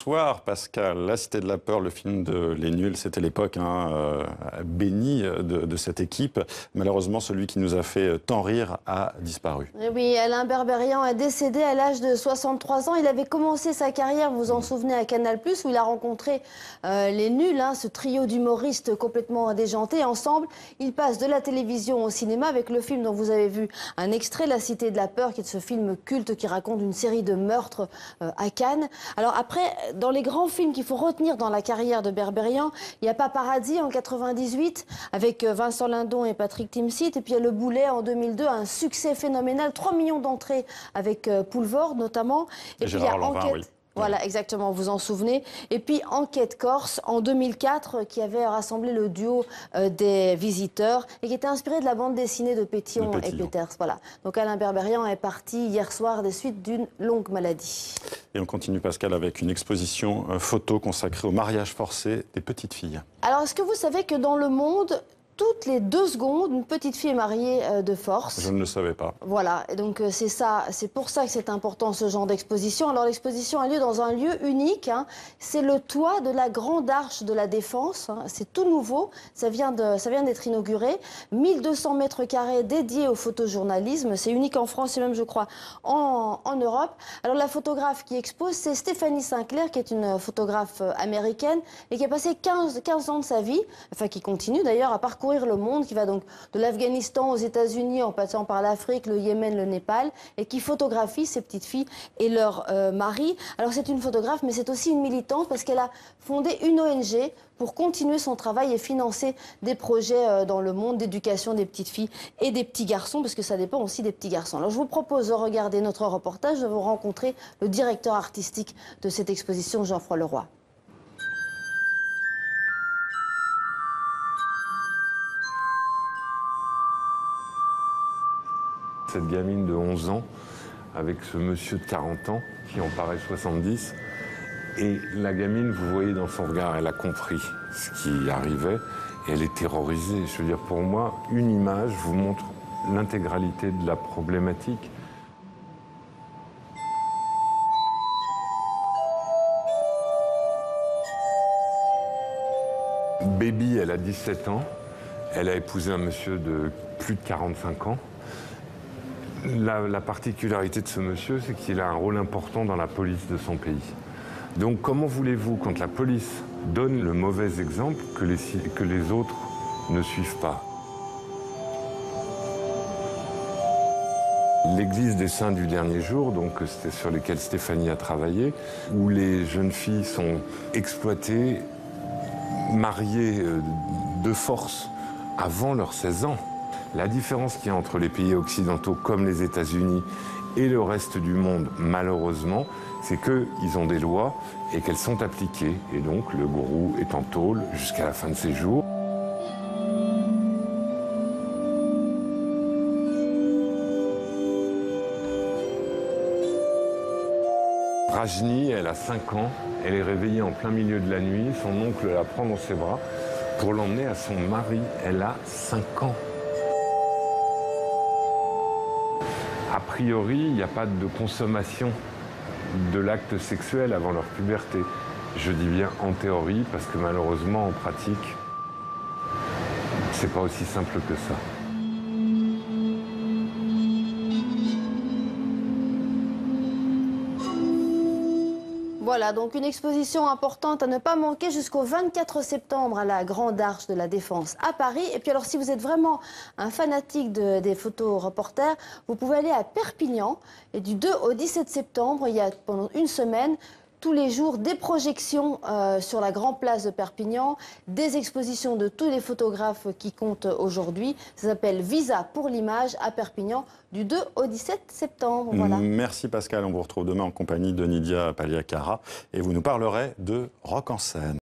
Bonsoir Pascal. La Cité de la Peur, le film de Les Nuls, c'était l'époque bénie de cette équipe. Malheureusement, celui qui nous a fait tant rire a disparu. Et oui, Alain Berberian est décédé à l'âge de 63 ans. Il avait commencé sa carrière, vous vous en souvenez, à Canal+, où il a rencontré Les Nuls, ce trio d'humoristes complètement déjantés. Ensemble, ils passent de la télévision au cinéma avec le film dont vous avez vu un extrait, La Cité de la Peur, qui est ce film culte qui raconte une série de meurtres à Cannes. Alors après, dans les grands films qu'il faut retenir dans la carrière de Berberian, il y a Paparazzi en 98 avec Vincent Lindon et Patrick Timsit, et puis il y a Le Boulet en 2002, un succès phénoménal, 3 millions d'entrées avec Poulvord notamment. Et puis il y a Enquête. Oui. Voilà, exactement, vous en souvenez. Et puis Enquête Corse en 2004, qui avait rassemblé le duo des Visiteurs et qui était inspiré de la bande dessinée de Pétillon et Peters. Voilà. Donc Alain Berberian est parti hier soir des suites d'une longue maladie. Et on continue, Pascal, avec une exposition photo consacrée au mariage forcé des petites filles. Alors, est-ce que vous savez que dans le monde, toutes les 2 secondes, une petite fille est mariée de force? Je ne le savais pas. Voilà, et donc c'est pour ça que c'est important ce genre d'exposition. Alors l'exposition a lieu dans un lieu unique, c'est le toit de la Grande Arche de la Défense, c'est tout nouveau, ça vient d'être inauguré, 1200 mètres carrés dédiés au photojournalisme, c'est unique en France et même je crois en Europe. Alors la photographe qui expose, c'est Stéphanie Sinclair, qui est une photographe américaine et qui a passé 15 ans de sa vie, enfin qui continue d'ailleurs à parcourir le monde, qui va donc de l'Afghanistan aux États-Unis en passant par l'Afrique, le Yémen, le Népal, et qui photographie ces petites filles et leurs maris. Alors c'est une photographe, mais c'est aussi une militante parce qu'elle a fondé une ONG pour continuer son travail et financer des projets dans le monde d'éducation des petites filles et des petits garçons, parce que ça dépend aussi des petits garçons. Alors je vous propose de regarder notre reportage, de vous rencontrer le directeur artistique de cette exposition, Jean-François Leroy. Cette gamine de 11 ans avec ce monsieur de 40 ans qui en paraît 70. Et la gamine, vous voyez dans son regard, elle a compris ce qui arrivait et elle est terrorisée. Je veux dire, pour moi, une image vous montre l'intégralité de la problématique. Baby, elle a 17 ans. Elle a épousé un monsieur de plus de 45 ans. La particularité de ce monsieur, c'est qu'il a un rôle important dans la police de son pays. Donc comment voulez-vous, quand la police donne le mauvais exemple, que les autres ne suivent pas? L'église des saints du dernier jour, donc c'était sur lesquels Stéphanie a travaillé, où les jeunes filles sont exploitées, mariées de force avant leurs 16 ans. La différence qu'il y a entre les pays occidentaux comme les États-Unis et le reste du monde, malheureusement, c'est qu'ils ont des lois et qu'elles sont appliquées. Et donc le gourou est en tôle jusqu'à la fin de ses jours. Rajni, elle a 5 ans, elle est réveillée en plein milieu de la nuit, son oncle la prend dans ses bras pour l'emmener à son mari. Elle a 5 ans. A priori, il n'y a pas de consommation de l'acte sexuel avant leur puberté. Je dis bien en théorie, parce que malheureusement, en pratique, c'est pas aussi simple que ça. Voilà, donc une exposition importante à ne pas manquer jusqu'au 24 septembre à la Grande Arche de la Défense à Paris. Et puis alors, si vous êtes vraiment un fanatique des photos reporters, vous pouvez aller à Perpignan. Et du 2 au 17 septembre, il y a pendant une semaine, tous les jours, des projections sur la Grande Place de Perpignan, des expositions de tous les photographes qui comptent aujourd'hui. Ça s'appelle Visa pour l'image à Perpignan du 2 au 17 septembre. Voilà. Merci Pascal, on vous retrouve demain en compagnie de Nidia Paliacara et vous nous parlerez de Rock en scène.